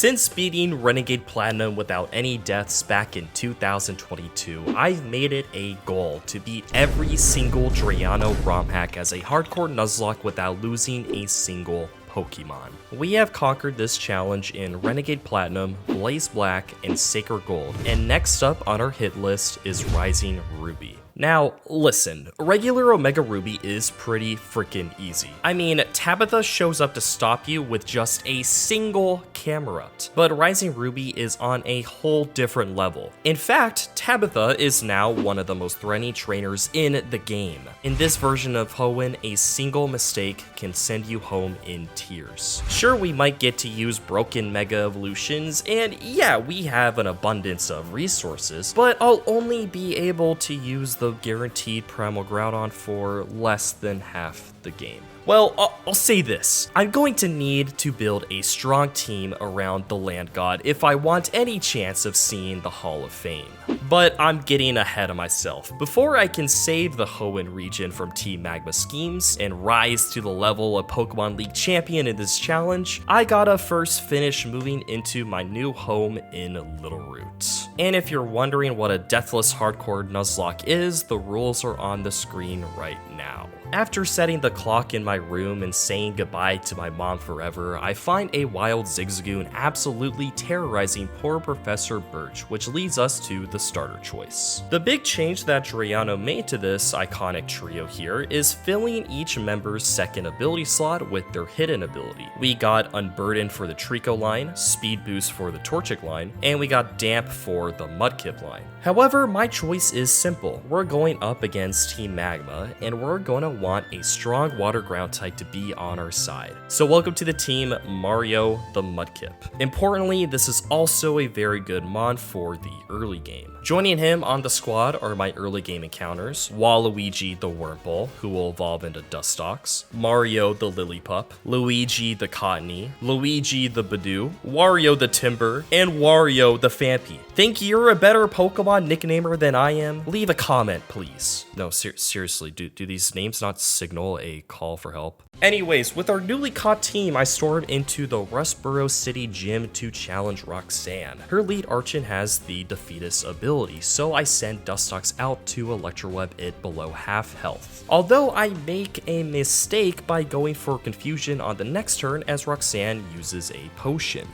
Since beating Renegade Platinum without any deaths back in 2022, I've made it a goal to beat every single Drayano ROM hack as a hardcore Nuzlocke without losing a single Pokemon. We have conquered this challenge in Renegade Platinum, Blaze Black, and Sacred Gold, and next up on our hit list is Rising Ruby. Now, listen, regular Omega Ruby is pretty freaking easy. I mean, Tabitha shows up to stop you with just a single Camerupt, but Rising Ruby is on a whole different level. In fact, Tabitha is now one of the most threatening trainers in the game. In this version of Hoenn, a single mistake can send you home in tears. Sure, we might get to use broken Mega Evolutions, and yeah, we have an abundance of resources, but I'll only be able to use the guaranteed Primal Groudon for less than half the game. Well, I'll say this. I'm going to need to build a strong team around the Land God if I want any chance of seeing the Hall of Fame. But I'm getting ahead of myself. Before I can save the Hoenn region from Team Magma schemes and rise to the level of Pokemon League champion in this challenge, I gotta first finish moving into my new home in Littleroot. And if you're wondering what a Deathless Hardcore Nuzlocke is, the rules are on the screen right now. After setting the clock in my room and saying goodbye to my mom forever, I find a wild Zigzagoon absolutely terrorizing poor Professor Birch, which leads us to the starter choice. The big change that Drayano made to this iconic trio here is filling each member's second ability slot with their hidden ability. We got Unburden for the Trico line, Speed Boost for the Torchic line, and we got Damp for the Mudkip line. However, my choice is simple. We're going up against Team Magma, and we're going to want a strong water ground type to be on our side. So welcome to the team Mario the Mudkip. Importantly, this is also a very good mon for the early game. Joining him on the squad are my early game encounters, Waluigi the Wurmple, who will evolve into Dustox, Mario the Lillipup, Luigi the Cottony, Luigi the Badoo, Wario the Timber, and Wario the Phanpy. Think you're a better Pokemon nicknamer than I am? Leave a comment, please. No, seriously, do these names not signal a call for help? Anyways, with our newly caught team, I stormed into the Rustboro City Gym to challenge Roxanne. Her lead Archon has the Defeatist ability, so I send Dustox out to Electroweb it below half health. Although I make a mistake by going for Confusion on the next turn as Roxanne uses a potion.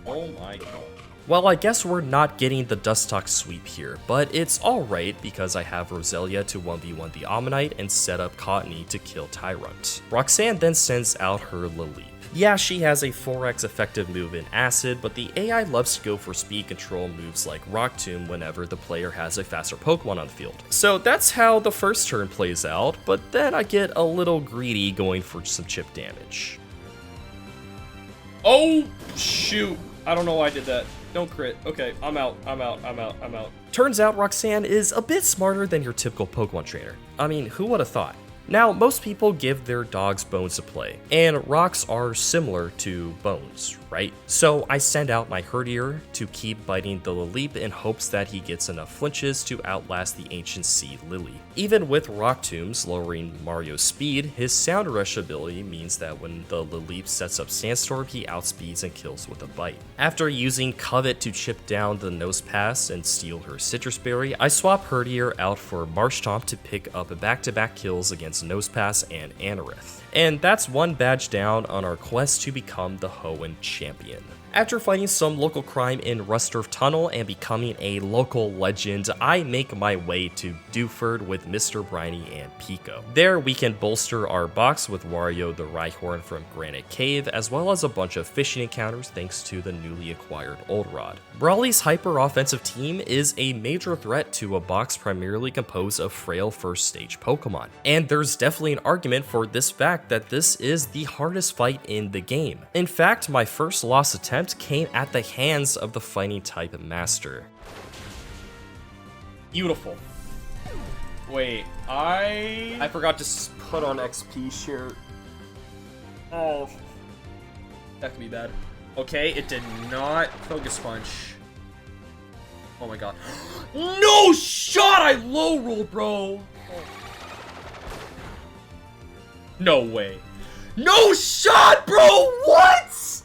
Oh my god. Well, I guess we're not getting the Dustox sweep here, but it's alright because I have Roselia to 1v1 the Ammonite and set up Cottony to kill Tyrant. Roxanne then sends out her Lilip. Yeah, she has a 4x effective move in Acid, but the AI loves to go for speed control moves like Rock Tomb whenever the player has a faster Pokemon on the field. So that's how the first turn plays out, but then I get a little greedy going for some chip damage. Oh, shoot. I don't know why I did that. Don't crit. Okay, I'm out. Turns out Roxanne is a bit smarter than your typical Pokemon trainer. I mean, who would have thought? Now, most people give their dogs bones to play, and rocks are similar to bones, right? So I send out my Herdier to keep biting the Lilip in hopes that he gets enough flinches to outlast the Ancient Sea Lily. Even with Rock Tombs lowering Mario's speed, his Sound Rush ability means that when the Lilip sets up Sandstorm, he outspeeds and kills with a bite. After using Covet to chip down the Nosepass and steal her Citrus Berry, I swap Herdier out for Marshtomp to pick up back-to-back kills against Nosepass and Anorith. And that's one badge down on our quest to become the Hoenn champion. After fighting some local crime in Rusturf Tunnel and becoming a local legend, I make my way to Dewford with Mr. Briny and Pico. There we can bolster our box with Wario the Rhyhorn from Granite Cave, as well as a bunch of fishing encounters thanks to the newly acquired Old Rod. Brawly's hyper-offensive team is a major threat to a box primarily composed of frail first stage Pokemon. And there's definitely an argument for this fact that this is the hardest fight in the game. In fact, my first loss attempt came at the hands of the fighting type master. Beautiful. Wait, I forgot to put on XP share. Oh, that could be bad. Okay, it did not focus punch. Oh my god. No shot! I low rolled, bro. No way. No shot, bro! What?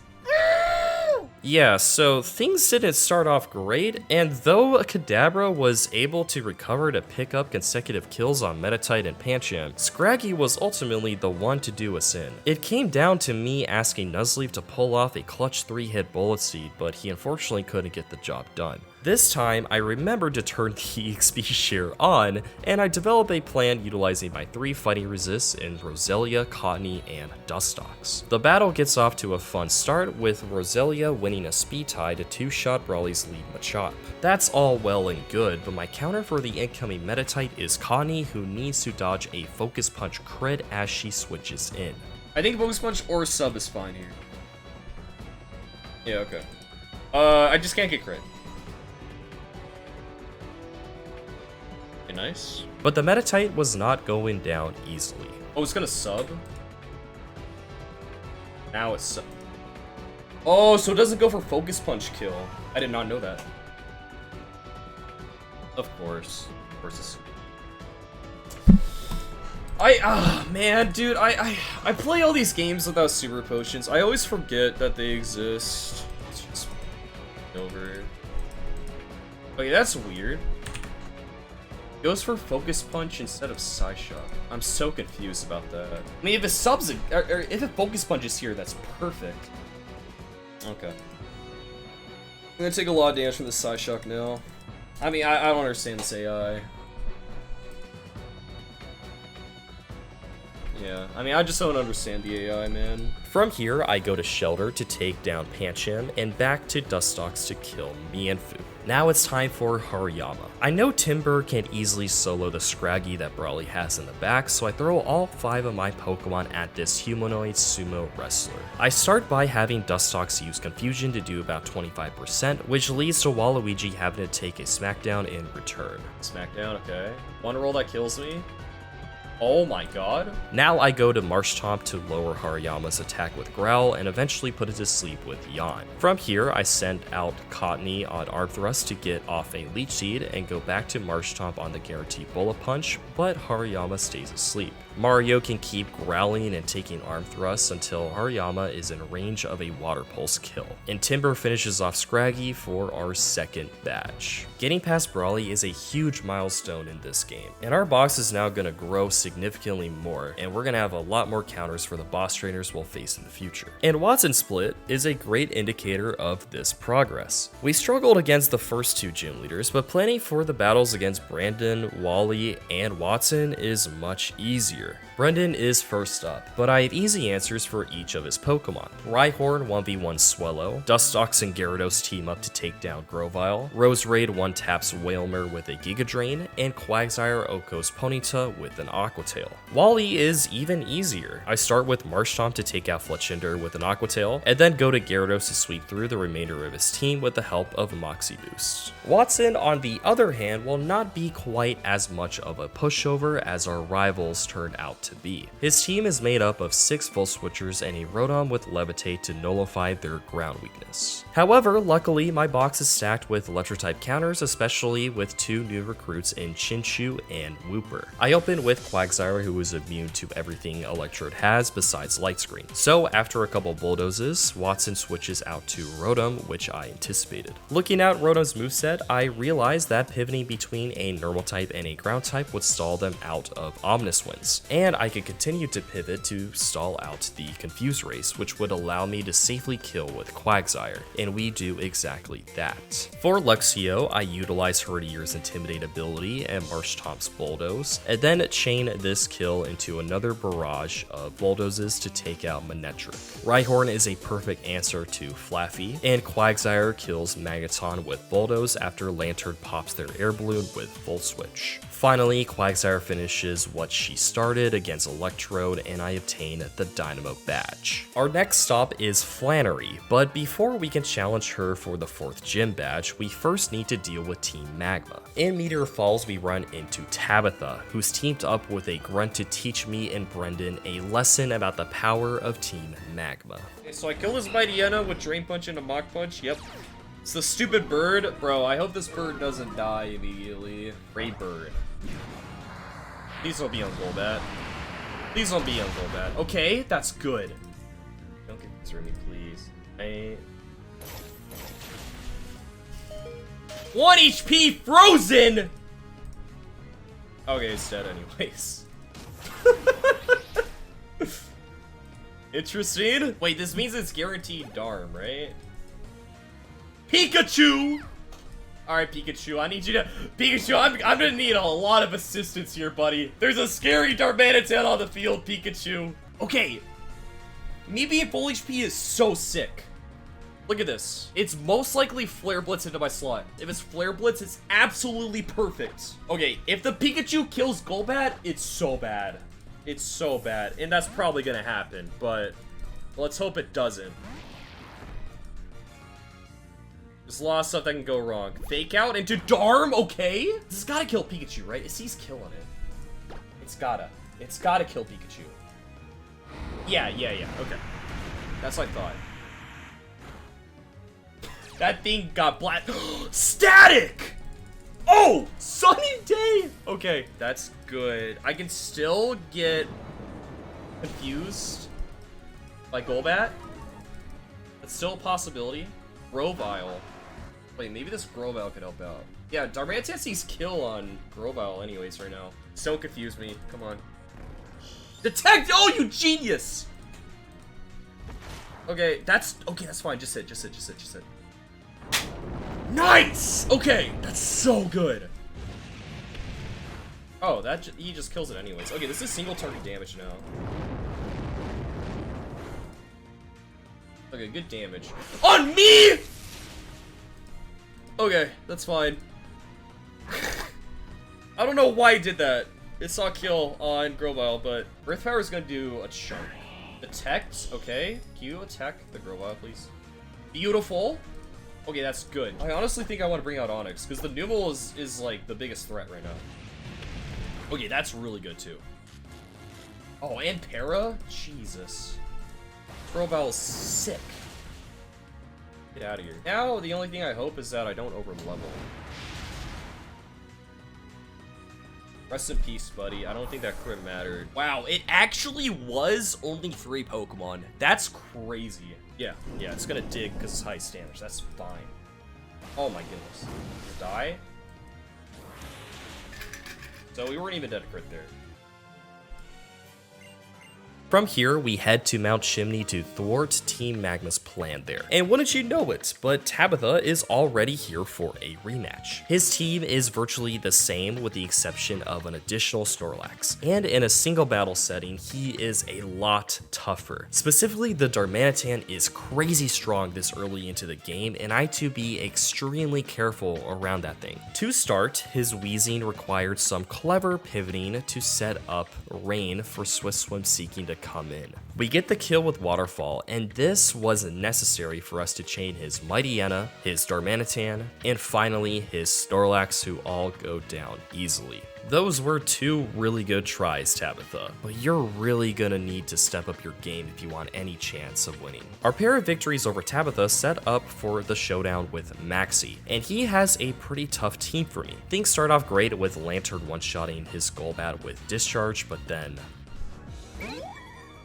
Yeah, so things didn't start off great, and though Kadabra was able to recover to pick up consecutive kills on Metatite and Pancham, Scraggy was ultimately the one to do us in. It came down to me asking Nuzleaf to pull off a clutch 3-hit Bullet Seed, but he unfortunately couldn't get the job done. This time, I remembered to turn the EXP share on, and I developed a plan utilizing my 3 fighting resists in Roselia, Cottony, and Dustox. The battle gets off to a fun start, with Roselia winning a speed tie to 2-shot Brawly's lead Machop. That's all well and good, but my counter for the incoming Metatite is Cottony, who needs to dodge a Focus Punch crit as she switches in. I think Focus Punch or sub is fine here. Yeah, okay. I just can't get crit. Nice. But the Metatite was not going down easily. Oh, it's gonna sub? Now it's sub. Oh, so it doesn't go for Focus Punch kill. I did not know that. Of course. Of course it's... man, dude, I play all these games without super potions. I always forget that they exist. It's just over. Okay, that's weird. Goes for Focus Punch instead of Psy Shock. I'm so confused about that. I mean, if it subs, or if a Focus Punch is here, that's perfect. Okay. I'm gonna take a lot of damage from the Psy Shock now. I mean, I don't understand this AI. Yeah, I mean, I just don't understand the AI, man. From here, I go to Shelter to take down Pancham, and back to Dustox to kill Mienfu. Now it's time for Hariyama. I know Timber can't easily solo the Scraggy that Brawly has in the back, so I throw all 5 of my Pokemon at this humanoid sumo wrestler. I start by having Dustox use Confusion to do about 25%, which leads to Waluigi having to take a Smackdown in return. Smackdown, okay. One roll that kills me. Oh my god. Now I go to Marshtomp to lower Hariyama's attack with Growl and eventually put it to sleep with Yawn. From here, I send out Cottony on Arm Thrust to get off a Leech Seed and go back to Marshtomp on the guaranteed Bullet Punch, but Hariyama stays asleep. Mario can keep growling and taking arm thrusts until Hariyama is in range of a Water Pulse kill, and Timber finishes off Scraggy for our second badge. Getting past Brawly is a huge milestone in this game, and our box is now going to grow significantly more, and we're going to have a lot more counters for the boss trainers we'll face in the future. And Wattson split is a great indicator of this progress. We struggled against the first 2 gym leaders, but planning for the battles against Brandon, Wally, and Wattson is much easier. Brendan is first up, but I have easy answers for each of his Pokemon. Rhyhorn 1v1 Swellow, Dustox and Gyarados team up to take down Grovyle, Roserade 1-taps Wailmer with a Giga Drain, and Quagsire Oko's Ponyta with an Aqua Tail. Wally is even easier. I start with Marshtomp to take out Fletchinder with an Aqua Tail, and then go to Gyarados to sweep through the remainder of his team with the help of Moxie Boost. Wattson, on the other hand, will not be quite as much of a pushover as our rivals turned out to be. His team is made up of 6 Full Switchers and a Rotom with Levitate to nullify their ground weakness. However, luckily my box is stacked with Electro-type counters, especially with 2 new recruits in Chinchu and Wooper. I open with Quagsire, who is immune to everything Electrode has besides Light Screen. So after a couple bulldozes, Wattson switches out to Rotom, which I anticipated. Looking at Rotom's moveset, I realized that pivoting between a normal type and a ground type would stall them out of Omnis Winds, and I could continue to pivot to stall out the Confuse Race, which would allow me to safely kill with Quagsire, and we do exactly that. For Luxio, I utilize Hertier's Intimidate ability and Marshtomp's Bulldoze, and then chain this kill into another barrage of Bulldozes to take out Manectric. Rhyhorn is a perfect answer to Flaffy, and Quagsire kills Magneton with Bulldoze after Lantern pops their air balloon with Full Switch. Finally, Quagsire finishes what she started against Electrode, and I obtain the Dynamo badge. Our next stop is Flannery, but before we can challenge her for the 4th gym badge, we first need to deal with Team Magma. In Meteor Falls, we run into Tabitha, who's teamed up with a grunt to teach me and Brendan a lesson about the power of Team Magma. Okay, so I kill this Mightyena with Drain Punch and a Mach Punch, yep. It's the stupid bird. Bro, I hope this bird doesn't die immediately. Great bird. Please don't be on Golbat. Please don't be on Golbat. Okay, that's good. Don't get concerned me, please. 1 HP frozen! Okay, it's dead anyways. Interesting. Wait, this means it's guaranteed Darm, right? Pikachu! Alright, Pikachu, I need you to... Pikachu, I'm gonna need a lot of assistance here, buddy. There's a scary Darmanitan on the field, Pikachu. Okay. Me being full HP is so sick. Look at this. It's most likely Flare Blitz into my slot. If it's Flare Blitz, it's absolutely perfect. Okay, if the Pikachu kills Golbat, it's so bad. It's so bad. And that's probably gonna happen, but let's hope it doesn't. There's a lot of stuff that can go wrong. Fake out into Darm, okay? This has gotta kill Pikachu, right? He's killing it. It's gotta kill Pikachu. Yeah, okay. That's what I thought. That thing got black. Static! Oh! Sunny day! Okay, that's good. I can still get confused by Golbat. That's still a possibility. Grovyle. Wait, maybe this Grovyle could help out. Yeah, Darmanitan sees kill on Grovyle anyways right now. Don't confuse me. Come on. Detect! Oh, you genius! Okay, that's fine. Just sit. Nice! Okay, that's so good. Oh, he just kills it anyways. Okay, this is single target damage now. Okay, good damage. On me! Okay, that's fine. I don't know why he did that. It saw kill on Grovyle, but Earth Power is gonna do a chunk. Detect, okay. Can you attack the Grovyle, please? Beautiful. Okay, that's good. I honestly think I want to bring out Onyx, because the Numel is like the biggest threat right now. Okay, that's really good too. Oh, and Para? Jesus. Grovyle's sick. Get out of here. Now, the only thing I hope is that I don't over-level. Rest in peace, buddy. I don't think that crit mattered. Wow, it actually was only 3 Pokemon. That's crazy. Yeah, it's gonna dig because it's high damage. That's fine. Oh my goodness. Die? So we weren't even dead to crit there. From here, we head to Mount Chimney to thwart Team Magma's plan there. And wouldn't you know it, but Tabitha is already here for a rematch. His team is virtually the same with the exception of an additional Snorlax. And in a single battle setting, he is a lot tougher. Specifically, the Darmanitan is crazy strong this early into the game, and I had to be extremely careful around that thing. To start, his Weezing required some clever pivoting to set up Rain for Swift Swim seeking to come in. We get the kill with Waterfall, and this was necessary for us to chain his Mightyena, his Darmanitan, and finally his Snorlax, who all go down easily. Those were 2 really good tries, Tabitha, but you're really gonna need to step up your game if you want any chance of winning. Our pair of victories over Tabitha set up for the showdown with Maxie, and he has a pretty tough team for me. Things start off great with Lantern one-shotting his Golbat with Discharge, but then...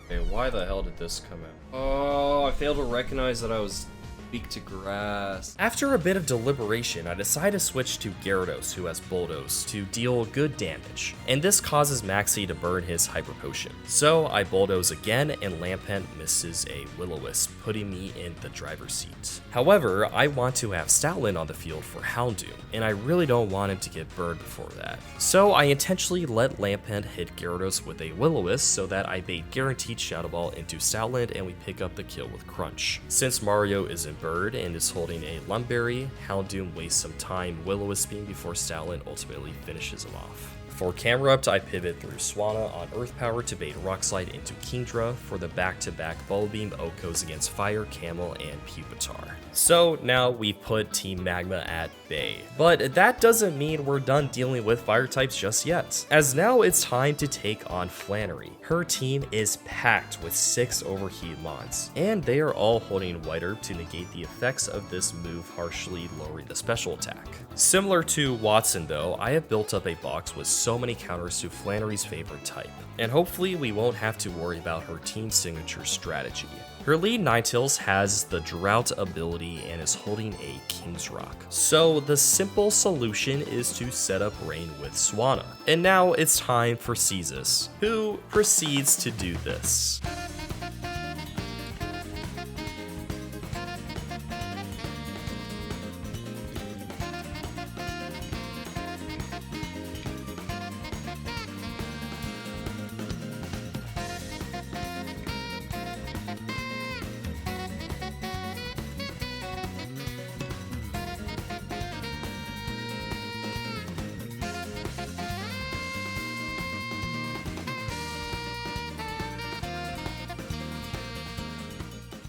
Okay, why the hell did this come out? Oh, I failed to recognize that I was weak to grass. After a bit of deliberation, I decide to switch to Gyarados, who has Bulldoze, to deal good damage, and this causes Maxie to burn his Hyper Potion. So I Bulldoze again, and Lampent misses a Will-O-Wisp, putting me in the driver's seat. However, I want to have Stoutland on the field for Houndoom, and I really don't want him to get burned before that. So I intentionally let Lampent hit Gyarados with a Will-O-Wisp so that I bait Guaranteed Shadow Ball into Stoutland and we pick up the kill with Crunch. Since Mario is in Bird and is holding a Lumberry, Houndoom wastes some time Will-O-Wisping before Stoutland ultimately finishes him off. For camera up, I pivot through Swanna on Earth Power to bait Rock Slide into Kingdra for the back-to-back Bubble Beam Okos against Fire, Camel, and Pupitar. So now we've put Team Magma at bay. But that doesn't mean we're done dealing with fire types just yet, as now it's time to take on Flannery. Her team is packed with 6 Overheat Mons, and they are all holding White Herb to negate the effects of this move, harshly lowering the special attack. Similar to Wattson though, I have built up a box with so many counters to Flannery's favorite type, and hopefully we won't have to worry about her team signature strategy. Her lead Ninetales has the Drought ability and is holding a King's Rock. So the simple solution is to set up Rain with Swanna. And now it's time for Caestus, who proceeds to do this.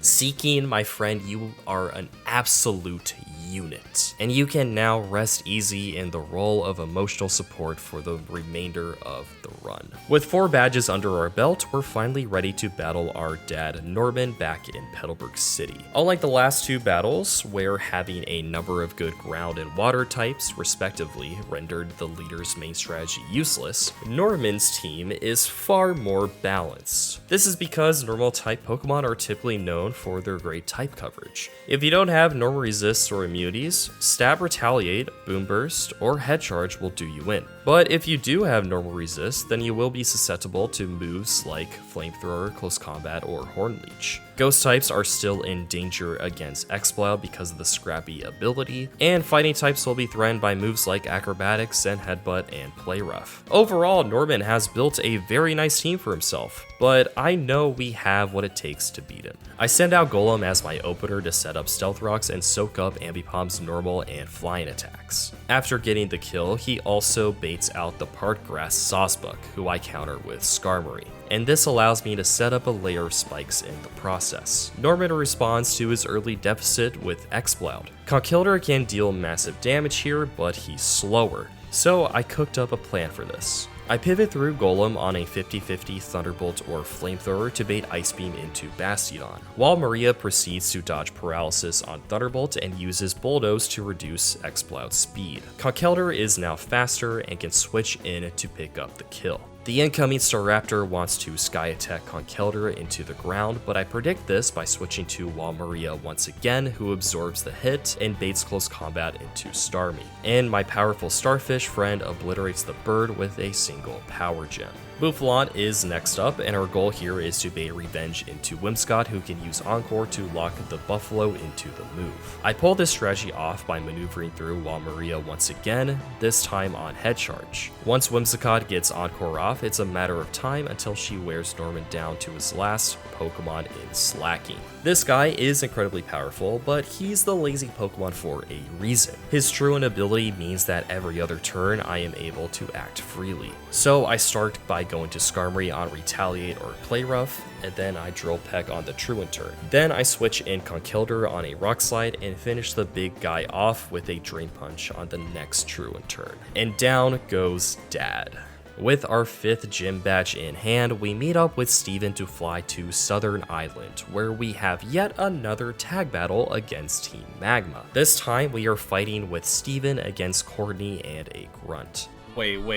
Seeking, my friend, you are an absolute unit, and you can now rest easy in the role of emotional support for the remainder of the run. With 4 badges under our belt, we're finally ready to battle our dad Norman back in Petalburg City. Unlike the last 2 battles, where having a number of good ground and water types respectively rendered the leader's main strategy useless, Norman's team is far more balanced. This is because normal type Pokemon are typically known for their great type coverage. If you don't have normal resists or immunities, Stab Retaliate, Boom Burst, or Head Charge will do you in. But if you do have normal resist, then you will be susceptible to moves like Flamethrower, Close Combat, or Horn Leech. Ghost types are still in danger against Exploud because of the Scrappy ability, and fighting types will be threatened by moves like Acrobatics, Zen Headbutt, and Play Rough. Overall, Norman has built a very nice team for himself, but I know we have what it takes to beat him. I send out Golem as my opener to set up Stealth Rocks and soak up Ambipomp's normal and flying attacks. After getting the kill, he also baits out the Part Grass Sawsbuck, who I counter with Skarmory, and this allows me to set up a layer of spikes in the process. Norman responds to his early deficit with Exploud. Conkeldurr can deal massive damage here, but he's slower, so I cooked up a plan for this. I pivot through Golem on a 50-50 Thunderbolt or Flamethrower to bait Ice Beam into Bastiodon, while Maria proceeds to dodge Paralysis on Thunderbolt and uses Bulldoze to reduce Exploud's speed. Conkeldurr is now faster and can switch in to pick up the kill. The incoming Staraptor wants to Sky Attack Conkeldurr into the ground, but I predict this by switching to Maria once again, who absorbs the hit and baits Close Combat into Starmie. And my powerful Starfish friend obliterates the bird with a single Power Gem. Bouffalant is next up, and our goal here is to bait Revenge into Whimsicott, who can use Encore to lock the Buffalo into the move. I pull this strategy off by maneuvering through Maria once again, this time on Head Charge. Once Whimsicott gets Encore off, it's a matter of time until she wears Norman down to his last Pokemon in Slacking. This guy is incredibly powerful, but he's the lazy Pokemon for a reason. His Truant ability means that every other turn I am able to act freely. So I start by going to Skarmory on Retaliate or Play Rough, and then I Drill Peck on the Truant turn. Then I switch in Conkeldurr on a Rock Slide and finish the big guy off with a Drain Punch on the next Truant turn. And down goes Dad. With our 5th gym badge in hand, we meet up with Steven to fly to Southern Island, where we have yet another tag battle against Team Magma. This time we are fighting with Steven against Courtney and a Grunt. Wait, what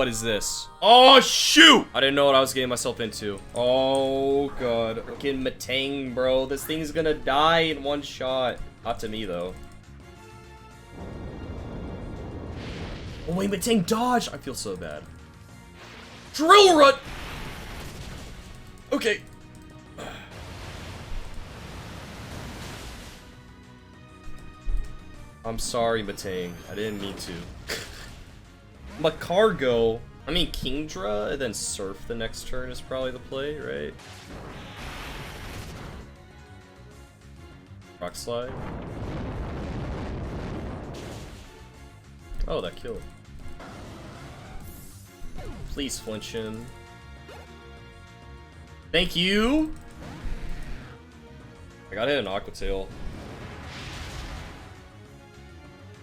is this? Oh, shoot! I didn't know what I was getting myself into. Oh, God. Freaking Matang, bro. This thing's gonna die in one shot. Not to me, though. Oh, wait, Matang dodge! I feel so bad. Drill Run! Okay. I'm sorry, Matang. I didn't mean to. Macargo. I mean, Kingdra and then Surf the next turn is probably the play, right? Rock Slide. Oh, that killed. Please flinch him. Thank you! I gotta hit an Aqua Tail.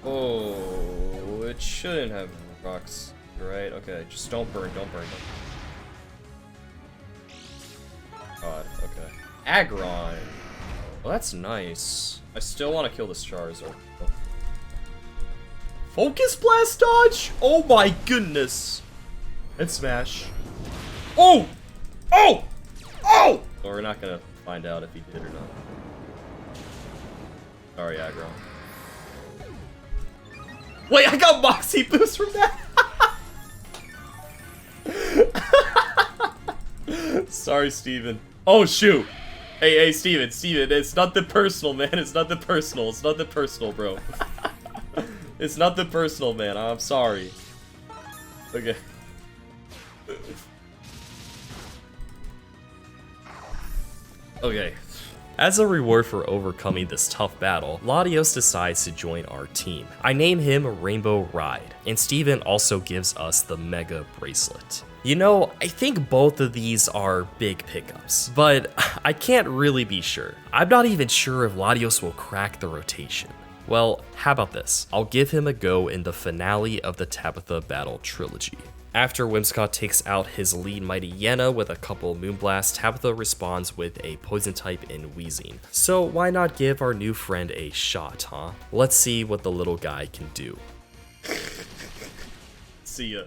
Oh, it shouldn't have rocks. Right? Okay, just don't burn, don't burn. God, okay. Aggron! Well, that's nice. I still want to kill this Charizard. Focus Blast dodge? Oh my goodness! And smash. Oh! Oh! Oh! Well, we're not gonna find out if he did or not. Sorry, Aggron. Wait, I got Moxie Boost from that! Sorry, Steven. Oh, shoot! Hey, Steven, it's nothing personal, man. It's nothing personal. It's nothing personal, bro. It's nothing personal, man. I'm sorry. Okay. Okay. As a reward for overcoming this tough battle, Latios decides to join our team. I name him Rainbow Ride, and Steven also gives us the Mega Bracelet. You know, I think both of these are big pickups, but I can't really be sure. I'm not even sure if Latios will crack the rotation. Well, how about this? I'll give him a go in the finale of the Tabitha Battle Trilogy. After Whimsicott takes out his lead Mighty Yenna with a couple Moonblasts, Tabitha responds with a Poison type in Wheezing. So why not give our new friend a shot, huh? Let's see what the little guy can do. See ya.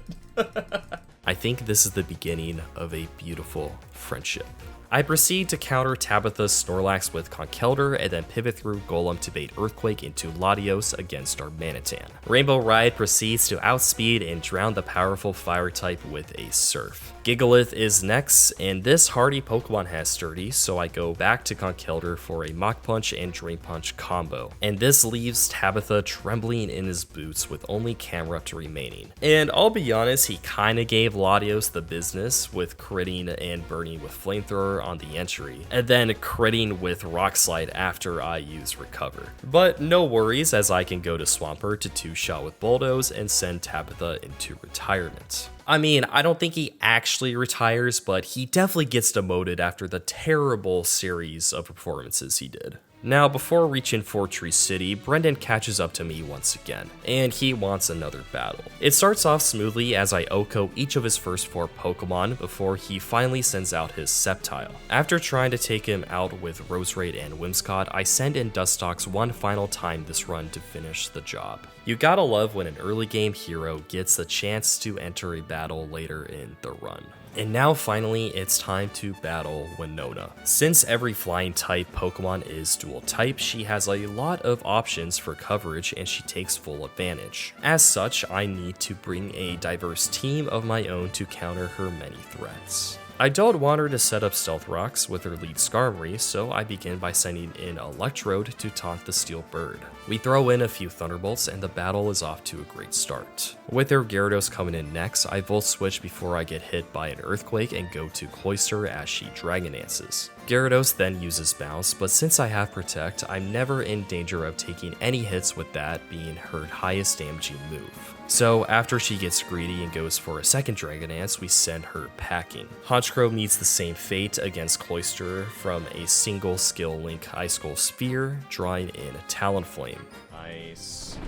I think this is the beginning of a beautiful friendship. I proceed to counter Tabitha's Snorlax with Conkeldurr and then pivot through Golem to bait Earthquake into Latios against Darmanitan. Rainbow Ride proceeds to outspeed and drown the powerful Fire type with a Surf. Gigalith is next, and this hardy Pokemon has Sturdy, so I go back to Conkeldurr for a Mach Punch and Drain Punch combo. And this leaves Tabitha trembling in his boots with only Camerupt remaining. And I'll be honest, he kinda gave Latios the business with critting and burning with Flamethrower on the entry, and then critting with Rock Slide after I use Recover. But no worries, as I can go to Swampert to 2-shot with Bulldoze and send Tabitha into retirement. I mean, I don't think he actually retires, but he definitely gets demoted after the terrible series of performances he did. Now, before reaching Fortree City, Brendan catches up to me once again, and he wants another battle. It starts off smoothly as I OHKO each of his first 4 Pokemon before he finally sends out his Sceptile. After trying to take him out with Roserade and Whimsicott, I send in Dustox one final time this run to finish the job. You gotta love when an early game hero gets the chance to enter a battle later in the run. And now finally, it's time to battle Winona. Since every flying type Pokemon is dual type, she has a lot of options for coverage and she takes full advantage. As such, I need to bring a diverse team of my own to counter her many threats. I don't want her to set up Stealth Rocks with her lead Skarmory, so I begin by sending in Electrode to taunt the Steel Bird. We throw in a few Thunderbolts and the battle is off to a great start. With her Gyarados coming in next, I Volt Switch before I get hit by an Earthquake and go to Cloyster as she Dragon Dances. Gyarados then uses Bounce, but since I have Protect, I'm never in danger of taking any hits with that being her highest damaging move. So after she gets greedy and goes for a second Dragon Dance, we send her packing. Honchkrow meets the same fate against Cloyster from a single skill link Ice Skull Sphere, drawing in Talonflame. Nice.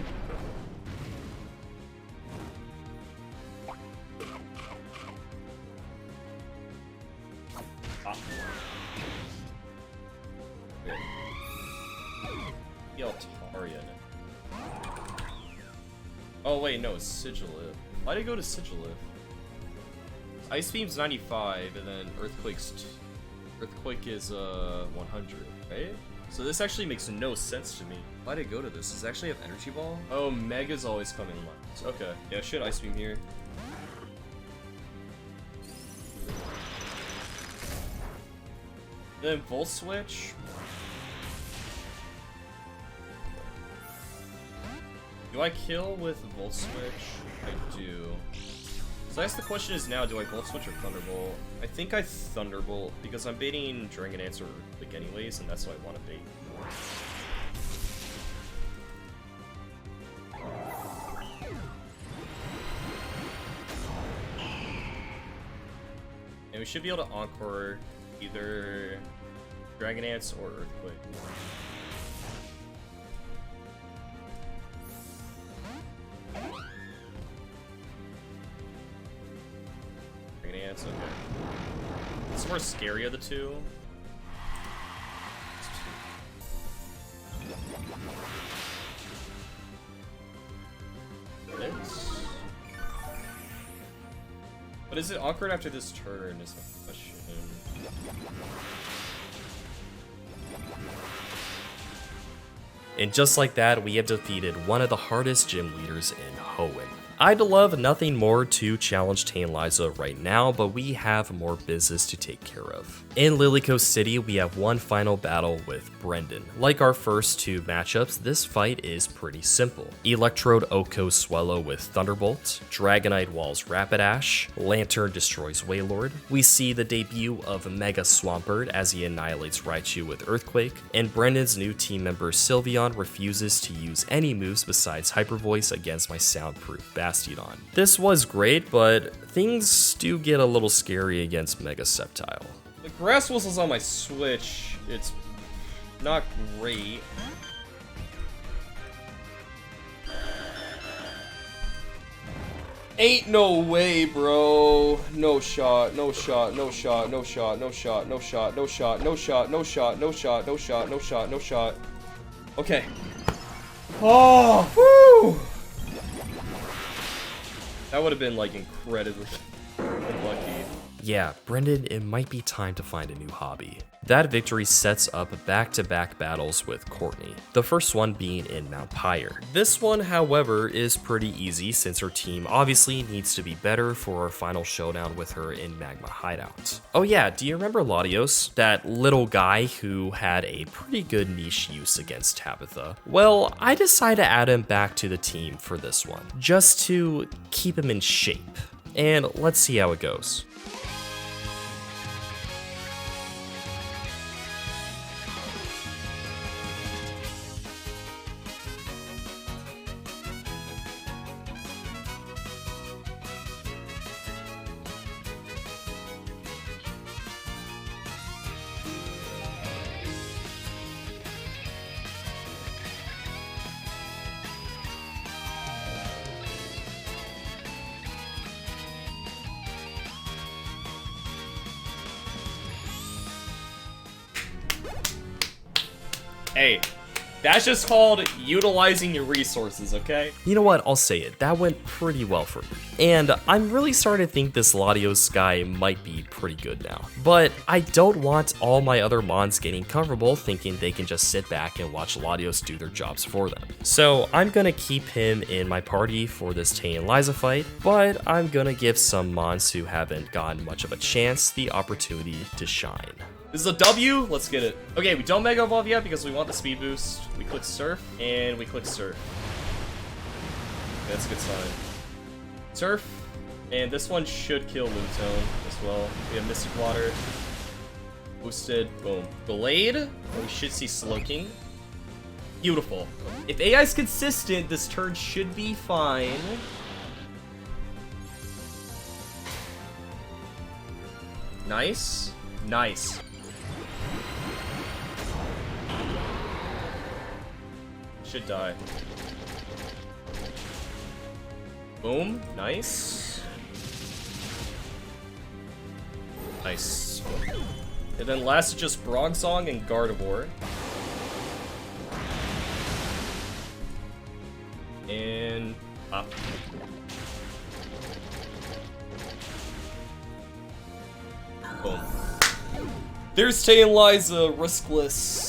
Oh wait, no, it's Sigilif. Why'd I go to Sigilif? Ice Beam's 95, and then Earthquake is 100, right? So this actually makes no sense to me. Why'd I go to this? Does it actually have Energy Ball? Oh, Mega's always coming last. Okay, yeah, shit, Ice Beam here. Then Volt Switch. Do I kill with Volt Switch? I do. So I guess the question is now, do I Volt Switch or Thunderbolt? I think I Thunderbolt, because I'm baiting Dragon Dance or like anyways, and that's what I want to bait. And we should be able to encore either Dragon Ants or Earthquake. Dragon Ants, okay. It's more scary of the two. But is it awkward after this turn is my question. And just like that, we have defeated one of the hardest gym leaders in Hoenn. I'd love nothing more to challenge Tate and Liza right now, but we have more business to take care of. In Lilyco City, we have one final battle with Brendan. Like our first two matchups, this fight is pretty simple. Electrode Oko Swellow with Thunderbolt, Dragonite Walls Rapidash, Lantern destroys Wailord. We see the debut of Mega Swampert as he annihilates Raichu with Earthquake, and Brendan's new team member Sylveon refuses to use any moves besides Hyper Voice against my soundproof Bastion. This was great, but things do get a little scary against Mega Sceptile. The Grass Whistle's on my Switch. It's not great. Ain't no way, bro. No shot, no shot, no shot, no shot, no shot, no shot, no shot, no shot, no shot, no shot, no shot, no shot, no shot. Okay. Oh, woo! That would have been like incredibly unlucky. Yeah, Brendan, it might be time to find a new hobby. That victory sets up back-to-back battles with Courtney, the first one being in Mount Pyre. This one, however, is pretty easy since her team obviously needs to be better for our final showdown with her in Magma Hideout. Oh yeah, do you remember Latios? That little guy who had a pretty good niche use against Tabitha? Well, I decided to add him back to the team for this one, just to keep him in shape. And let's see how it goes. Hey, that's just called utilizing your resources, okay? You know what, I'll say it, that went pretty well for me. And I'm really starting to think this Latios guy might be pretty good now. But I don't want all my other Mons getting comfortable thinking they can just sit back and watch Latios do their jobs for them. So I'm gonna keep him in my party for this Tate and Liza fight, but I'm gonna give some Mons who haven't gotten much of a chance the opportunity to shine. This is a W, let's get it. Okay, we don't Mega Evolve yet because we want the speed boost. We click Surf, and we click Surf. Okay, that's a good sign. Surf, and this one should kill Lunatone as well. We have Mystic Water. Boosted, boom. Delayed, and we should see Slowking. Beautiful. If AI's consistent, this turn should be fine. Nice. Nice. Should die. Boom. Nice. Nice. And then last is just Bronzong and Gardevoir. And up. Boom. There's Tate and Liza, riskless.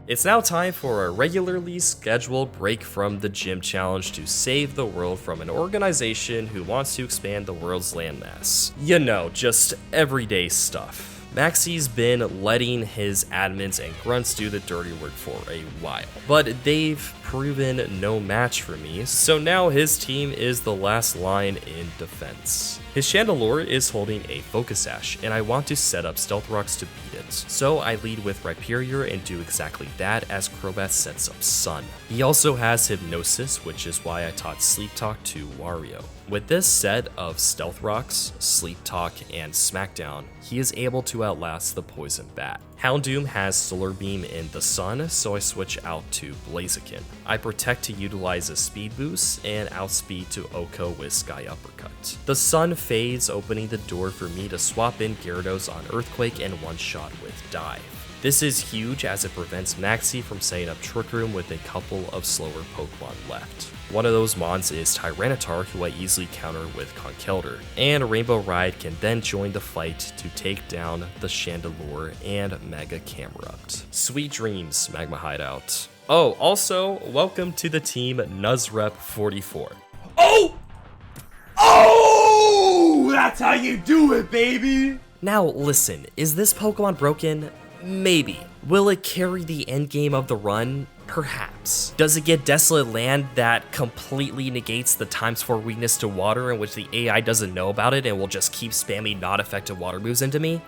It's now time for a regularly scheduled break from the gym challenge to save the world from an organization who wants to expand the world's landmass. You know, just everyday stuff. Maxie's been letting his admins and grunts do the dirty work for a while, but they've proven no match for me, so now his team is the last line in defense. His Chandelure is holding a Focus Sash, and I want to set up Stealth Rocks to beat it, so I lead with Rhyperior and do exactly that as Crobat sets up Sun. He also has Hypnosis, which is why I taught Sleep Talk to Wario. With this set of Stealth Rocks, Sleep Talk, and Smackdown, he is able to outlast the Poison Bat. Houndoom has Solar Beam in the Sun, so I switch out to Blaziken. I Protect to utilize a Speed Boost, and Outspeed to Oko with Sky Uppercut. The Sun fades, opening the door for me to swap in Gyarados on Earthquake and one-shot with Dive. This is huge as it prevents Maxie from setting up Trick Room with a couple of slower Pokemon left. One of those mons is Tyranitar, who I easily counter with Conkeldurr, and Rainbow Ride can then join the fight to take down the Chandelure and Mega Camerupt. Sweet dreams, Magma Hideout. Oh, also, welcome to the team Nuzrep 44. Oh! Oh! That's how you do it, baby! Now listen, is this Pokemon broken? Maybe. Will it carry the endgame of the run? Perhaps. Does it get Desolate Land that completely negates the ×4 weakness to water, in which the AI doesn't know about it and will just keep spamming not effective water moves into me?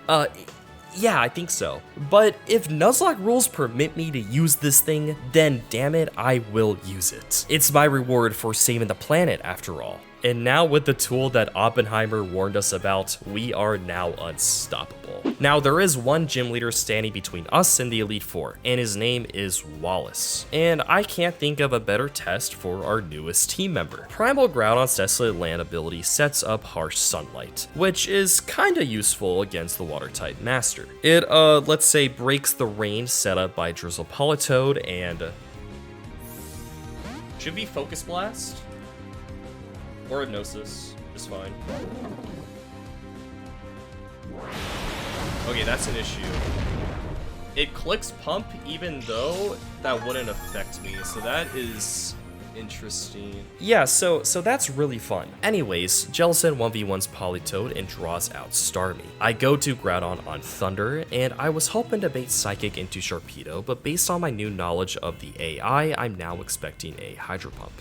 Yeah, I think so. But if Nuzlocke rules permit me to use this thing, then damn it, I will use it. It's my reward for saving the planet after all. And now with the tool that Oppenheimer warned us about, we are now unstoppable. Now there is one gym leader standing between us and the Elite Four, and his name is Wallace. And I can't think of a better test for our newest team member. Primal Groudon's Desolate Land ability sets up Harsh Sunlight, which is kinda useful against the Water-type Master. It, let's say breaks the rain set up by Drizzle Politoed and... Should be Focus Blast? Or Hypnosis, is fine. Okay, that's an issue. It clicks Pump even though that wouldn't affect me, so that is interesting. Yeah, so that's really fun. Anyways, Jellicent 1v1's Politoed and draws out Starmie. I go to Groudon on Thunder, and I was hoping to bait Psychic into Sharpedo, but based on my new knowledge of the AI, I'm now expecting a Hydro Pump.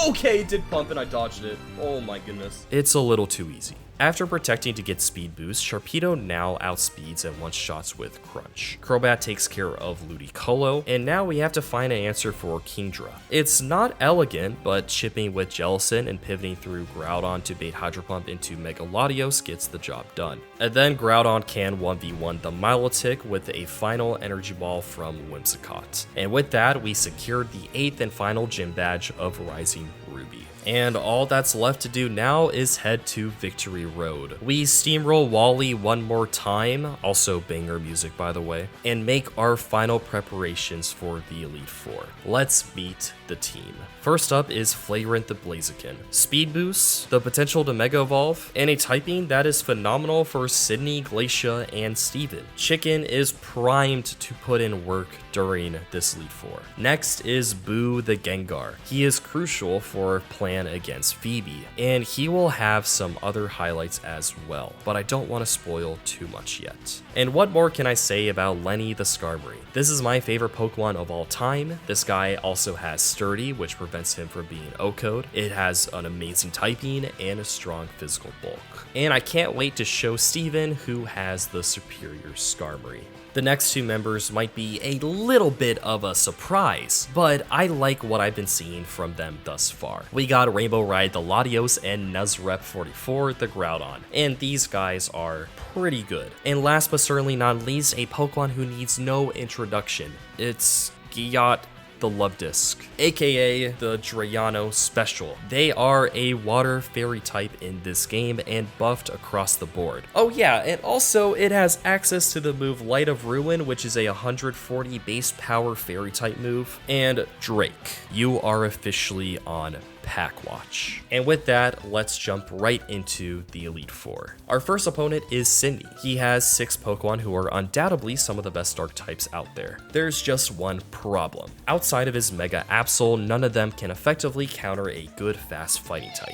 Okay, it did pump and I dodged it. Oh my goodness. It's a little too easy. After protecting to get speed boost, Sharpedo now outspeeds and one-shots with Crunch. Crobat takes care of Ludicolo, and now we have to find an answer for Kingdra. It's not elegant, but chipping with Jellicent and pivoting through Groudon to bait Hydro Pump into Mega Latios gets the job done. And then Groudon can 1v1 the Milotic with a final Energy Ball from Whimsicott. And with that, we secured the 8th and final gym badge of Rising Ruby. And all that's left to do now is head to Victory Road. We steamroll Wally one more time, also banger music by the way, and make our final preparations for the Elite Four. Let's meet the team. First up is Flagrant the Blaziken. Speed boost, the potential to Mega Evolve, and a typing that is phenomenal for Sydney, Glacia, and Steven. Chicken is primed to put in work during this Elite Four. Next is Boo the Gengar. He is crucial for our plan against Phoebe, and he will have some other highlights as well, but I don't want to spoil too much yet. And what more can I say about Lenny the Skarmory? This is my favorite Pokemon of all time. This guy also has Sturdy, which prevents him from being O-code. It has an amazing typing and a strong physical bulk. And I can't wait to show Steven who has the superior Skarmory. The next two members might be a little bit of a surprise, but I like what I've been seeing from them thus far. We got Rainbow Ride the Latios and Nuzrep 44 the Groudon, and these guys are pretty good. And last but certainly not least, a Pokemon who needs no introduction. It's Giot the Love Disc, aka the Drayano Special. They are a water fairy type in this game and buffed across the board. Oh yeah, and also it has access to the move Light of Ruin, which is a 140 base power fairy type move. And Drake, you are officially on Pack Watch. And with that, let's jump right into the Elite Four. Our first opponent is Cindy. He has 6 Pokemon who are undoubtedly some of the best dark types out there. There's just one problem. Outside of his Mega Absol, none of them can effectively counter a good fast fighting type.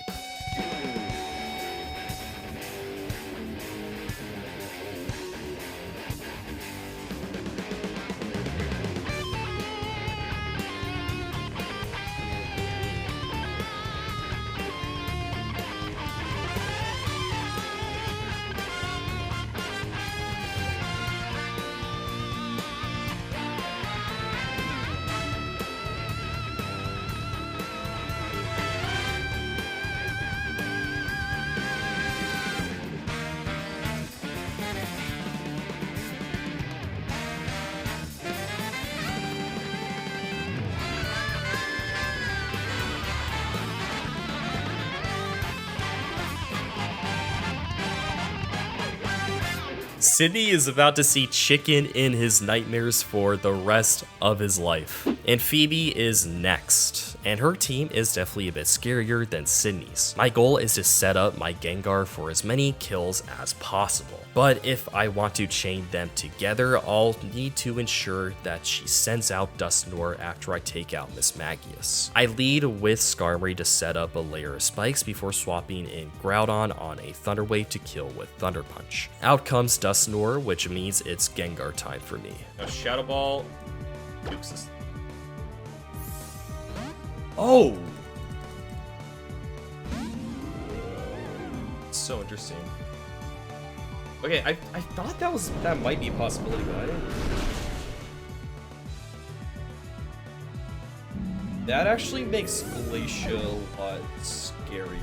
Sydney is about to see chicken in his nightmares for the rest of his life. And Phoebe is next, and her team is definitely a bit scarier than Sydney's. My goal is to set up my Gengar for as many kills as possible. But if I want to chain them together, I'll need to ensure that she sends out Dusknoir after I take out Miss Magius. I lead with Skarmory to set up a layer of spikes before swapping in Groudon on a Thunder Wave to kill with Thunder Punch. Out comes Dusknoir, which means it's Gengar time for me. Now Shadow Ball. Oops. Oh! So interesting. Okay, I thought that might be a possibility, but I didn't. That actually makes Glacia a lot scarier.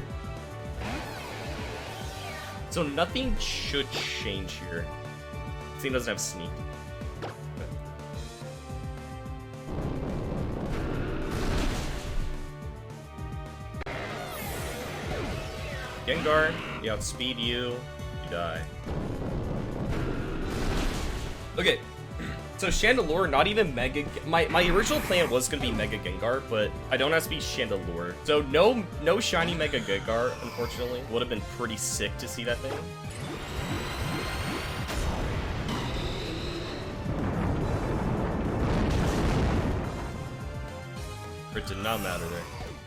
So nothing should change here. This thing doesn't have sneak. Gengar, we outspeed you, you die. Okay, so Chandelure, not even Mega. My original plan was gonna be Mega Gengar, but I don't have to be Chandelure. So no shiny Mega Gengar, unfortunately. Would have been pretty sick to see that thing. It did not matter there.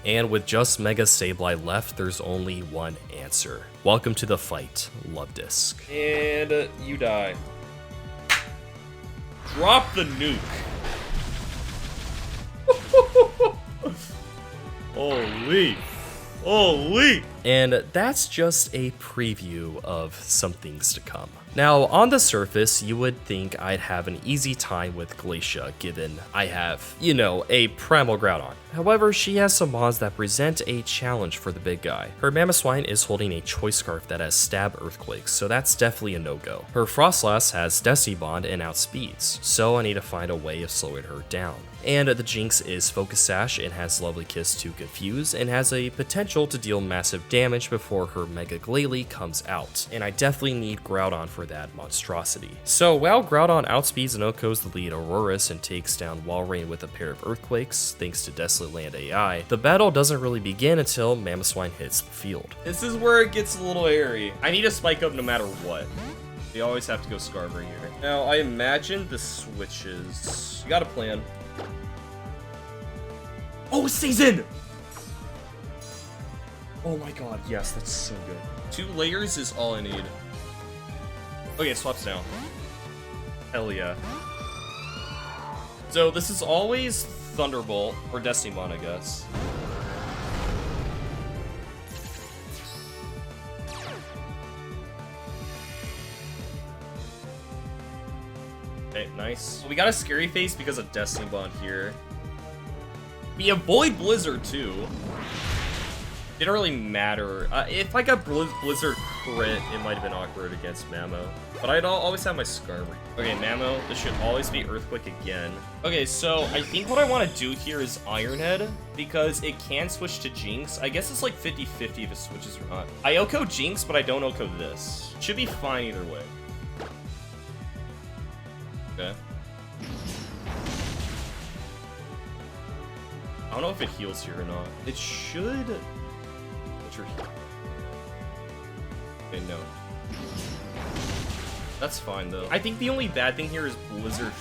And with just Mega Sableye left, there's only one answer. Welcome to the fight, Love Disc. And you die. Drop the nuke. Holy. Holy. And that's just a preview of some things to come. Now, on the surface, you would think I'd have an easy time with Glacia, given I have, you know, a Primal Groudon. However, she has some mons that present a challenge for the big guy. Her Mamoswine is holding a Choice Scarf that has Stab Earthquakes, so that's definitely a no-go. Her Frostlass has Destiny Bond and outspeeds, so I need to find a way of slowing her down. And the Jinx is Focus Sash and has Lovely Kiss to confuse, and has a potential to deal massive damage before her Mega Glalie comes out. And I definitely need Groudon for that monstrosity. So while Groudon outspeeds and OHKOs the lead ORAS and takes down Walrein with a pair of Earthquakes, thanks to Desolate Land AI, the battle doesn't really begin until Mamoswine hits the field. This is where it gets a little airy. I need to spike up no matter what. We always have to go Skarmory here. Now, I imagine the switches. You got a plan. Oh, Season! Oh my god, yes, that's so good. 2 layers is all I need. Okay, swaps now. Hell yeah. So this is always Thunderbolt, or Destiny Bond, I guess. Okay, nice. We got a Scary Face because of Destiny Bond here. We avoid Blizzard too. Didn't really matter. If I got Blizzard crit, it might have been awkward against Mamo. But I'd always have my Skarmory. Okay, Mamo, this should always be Earthquake again. Okay, so I think what I want to do here is Iron Head, because it can switch to Jinx. I guess it's like 50-50 if it switches or not. I OHKO Jinx, but I don't OHKO this. Should be fine either way. Okay. I don't know if it heals here or not. It should. What's your heal? Okay, no. That's fine though. I think the only bad thing here is Blizzard.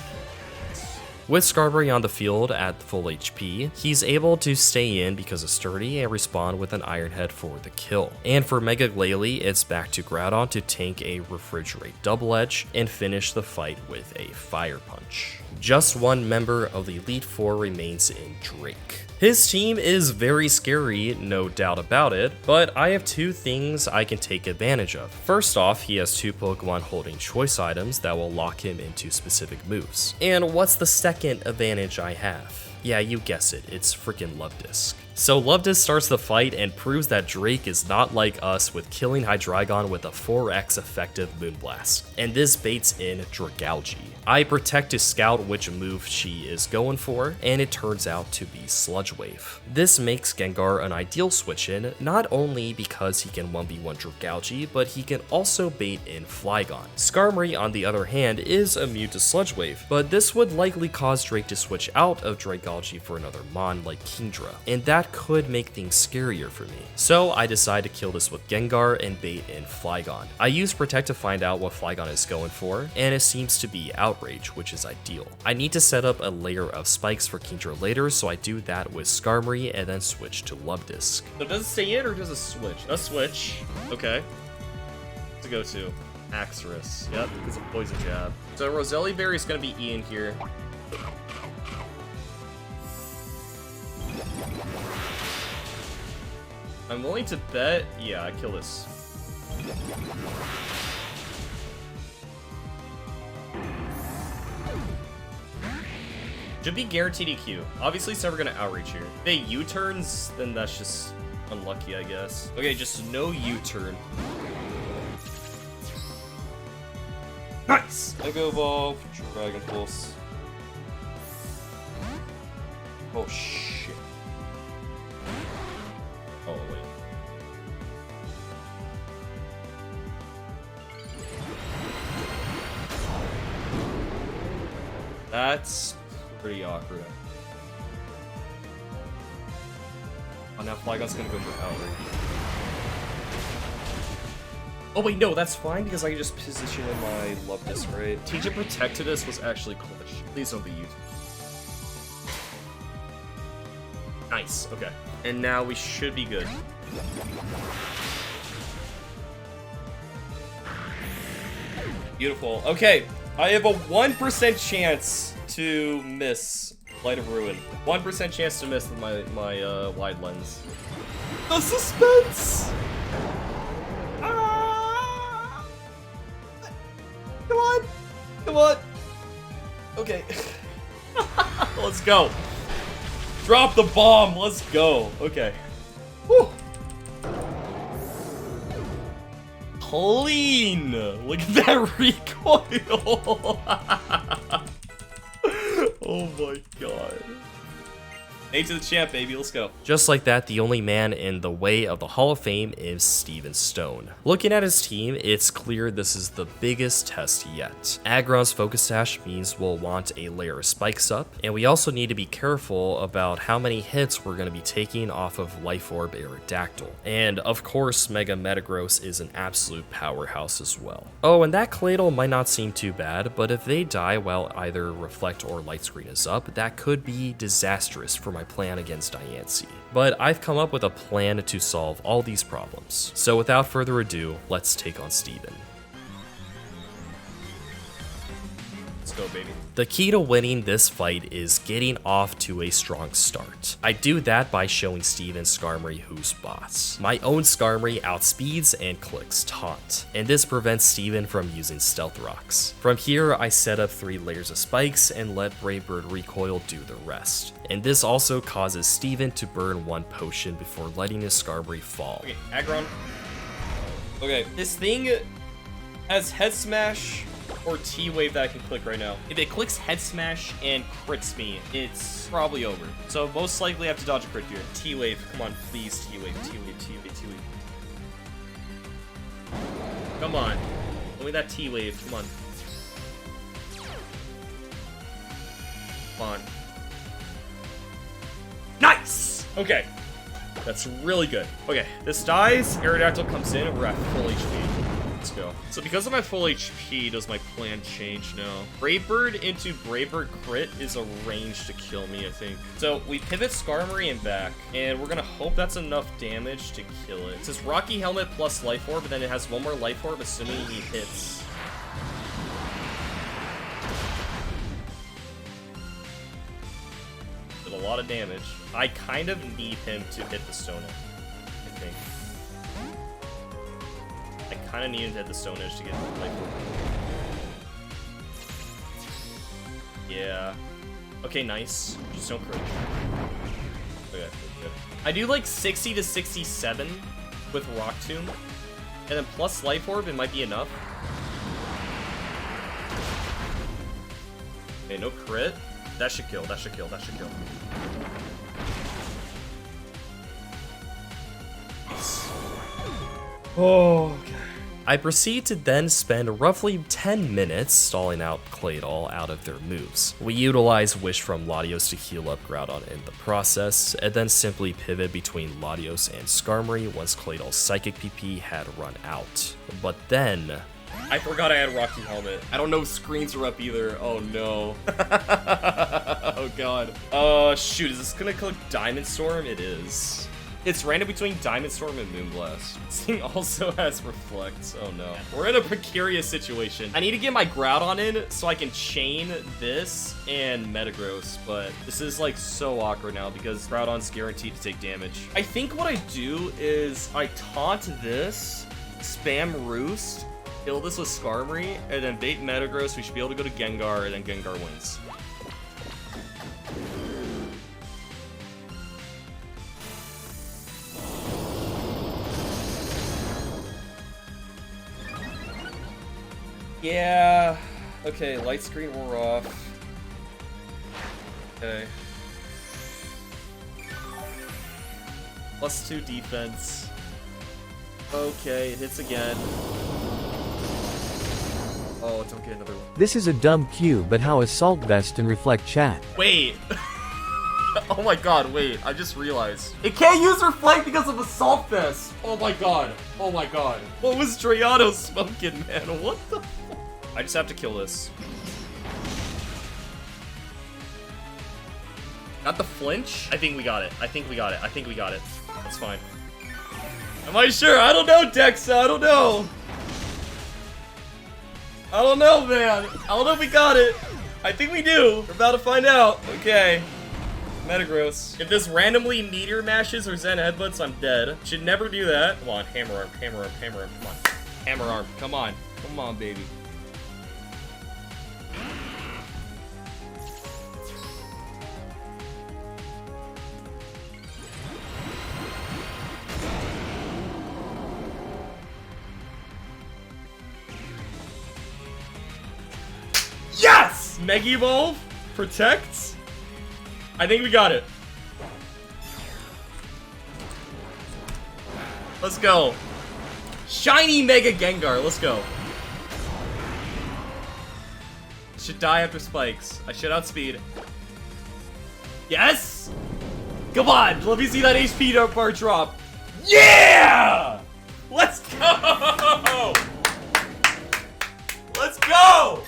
With Skarmory on the field at full HP, he's able to stay in because of Sturdy and respond with an Iron Head for the kill. And for Mega Glalie, it's back to Groudon to tank a Refrigerate Double Edge and finish the fight with a Fire Punch. Just one member of the Elite Four remains in Drxx. His team is very scary, no doubt about it, but I have 2 things I can take advantage of. First off, he has 2 Pokemon holding choice items that will lock him into specific moves. And what's the second advantage I have? Yeah, you guess it, it's freaking Love Disc. So Love Disc starts the fight and proves that Drake is not like us with killing Hydreigon with a 4x effective Moonblast. And this baits in Dragalge. I protect to scout which move she is going for, and it turns out to be Sludge Wave. This makes Gengar an ideal switch in, not only because he can 1v1 Drgalgy, but he can also bait in Flygon. Skarmory, on the other hand, is immune to Sludge Wave, but this would likely cause Drake to switch out of Drgalgy for another Mon like Kingdra, and that could make things scarier for me. So I decide to kill this with Gengar and bait in Flygon. I use Protect to find out what Flygon is going for, and it seems to be Outrage, which is ideal. I need to set up a layer of spikes for Kingdra later, so I do that with Skarmory and then switch to Love Disc. So does it stay in or does it switch? A switch. Okay. To go to. Axorus. Yep, it's a poison jab. So Roselli Berry is going to be Ian here. I'm willing to bet. Yeah, I kill this. Should be guaranteed EQ. Obviously, it's never gonna outreach here. If they U-turns, then that's just unlucky, I guess. Okay, just no U-turn. Nice! Mega Evolve, Dragon Pulse. Oh, shit. Oh, wait. That's pretty awkward. Oh, now Flygon's gonna go for Outrage. Oh wait, no, that's fine because I can just position in my Love Disc, right? Teach protected us was actually clutch. Please don't be used. Nice, okay. And now we should be good. Beautiful. Okay, I have a 1% chance to miss Light of Ruin. 1% chance to miss with my wide lens. The suspense! Ah! Come on! Come on! Okay. Let's go. Drop the bomb. Let's go. Okay. Whew. Clean. Look at that recoil. Oh my god. Tate to the champ, baby. Let's go. Just like that, the only man in the way of the Hall of Fame is Steven Stone. Looking at his team, it's clear this is the biggest test yet. Aggron's Focus Sash means we'll want a layer of spikes up, and we also need to be careful about how many hits we're going to be taking off of Life Orb Aerodactyl. And of course, Mega Metagross is an absolute powerhouse as well. Oh, and that Claydol might not seem too bad, but if they die while either Reflect or Light Screen is up, that could be disastrous for my plan against Diancie. But I've come up with a plan to solve all these problems. So without further ado, let's take on Steven. Let's go, baby. The key to winning this fight is getting off to a strong start. I do that by showing Steven Skarmory who's boss. My own Skarmory outspeeds and clicks Taunt, and this prevents Steven from using Stealth Rocks. From here, I set up 3 layers of spikes and let Brave Bird Recoil do the rest. And this also causes Steven to burn 1 potion before letting his Skarmory fall. Okay, Aggron. Okay, this thing has Head Smash or T-Wave that I can click right now. If it clicks Head Smash and crits me, it's probably over. So most likely I have to dodge a crit here. T-Wave, come on, please, T-Wave, T-Wave, T-Wave, T-Wave. Come on. Give me that T-Wave, come on. Come on. Nice! Okay. That's really good. Okay, this dies, Aerodactyl comes in, and we're at full HP. Let's go. So because I'm at full HP, does my plan change? No. Brave Bird into Brave Bird crit is a range to kill me, I think. So we pivot Skarmory and back, and we're gonna hope that's enough damage to kill it. It says Rocky Helmet plus Life Orb, but then it has 1 more Life Orb, assuming he hits. Did a lot of damage. I kind of need him to hit the Stone Edge, I think. I kind of needed to hit the Stone Edge to get the Life Orb. Yeah. Okay, nice. Just don't crit. Okay, good. I do like 60 to 67 with Rock Tomb. And then plus Life Orb, it might be enough. Okay, no crit. That should kill, that should kill, that should kill. Oh, okay. I proceed to then spend roughly 10 minutes stalling out Claydol out of their moves. We utilize Wish from Latios to heal up Groudon in the process, and then simply pivot between Latios and Skarmory once Claydol's Psychic PP had run out. But then... I forgot I had Rocky Helmet. I don't know if screens are up either. Oh no. Oh god. Shoot, is this gonna click Diamond Storm? It is. It's random between Diamond Storm and Moonblast. This thing also has Reflect. Oh no. We're in a precarious situation. I need to get my Groudon in so I can chain this and Metagross, but this is like so awkward now because Groudon's guaranteed to take damage. I think what I do is I taunt this, spam Roost, kill this with Skarmory, and then bait Metagross. We should be able to go to Gengar, and then Gengar wins. Yeah. Okay, light screen wore off. Okay. +2 defense. Okay, it hits again. Oh, it's okay, another one. This is a dumb cue, but how Assault Vest and Reflect chat? Wait. Oh my god, wait, I just realized. It can't use Reflect because of Assault Vest. Oh my god. Oh my god. What was Drayano smoking, man? What the fuck? I just have to kill this. Got the flinch? I think we got it. I think we got it. I think we got it. That's fine. Am I sure? I don't know, Dex. I don't know. I don't know, man. I don't know if we got it. I think we do. We're about to find out. Okay. Metagross. If this randomly Meteor Mashes or Zen Headbutts, I'm dead. Should never do that. Come on, Hammer Arm, Hammer Arm, Hammer Arm. Come on. Hammer Arm. Come on. Come on, baby. Yes! Mega Evolve protects. I think we got it. Let's go. Shiny Mega Gengar. Let's go. Should die after spikes. I should outspeed. Yes! Come on! Let me see that HP bar drop. Yeah! Let's go! Let's go!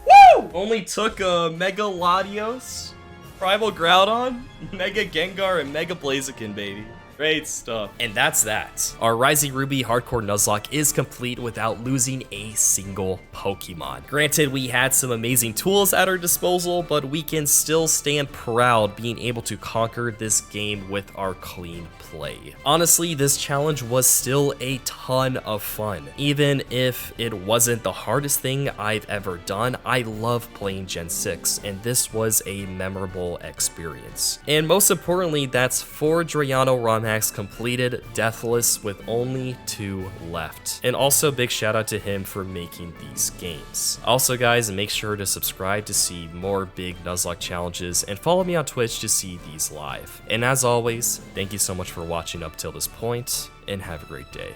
Woo! Only took Mega Latios, Primal Groudon, Mega Gengar, and Mega Blaziken, baby. Great stuff. And that's that. Our Rising Ruby Hardcore Nuzlocke is complete without losing a single Pokemon. Granted, we had some amazing tools at our disposal, but we can still stand proud being able to conquer this game with our clean play. Honestly, this challenge was still a ton of fun. Even if it wasn't the hardest thing I've ever done, I love playing Gen 6, and this was a memorable experience. And most importantly, that's 4 Drayano ROM hacks completed deathless with only 2 left. And also big shout out to him for making these games. Also guys, make sure to subscribe to see more big Nuzlocke challenges and follow me on Twitch to see these live. And as always, thank you so much for watching up till this point and have a great day.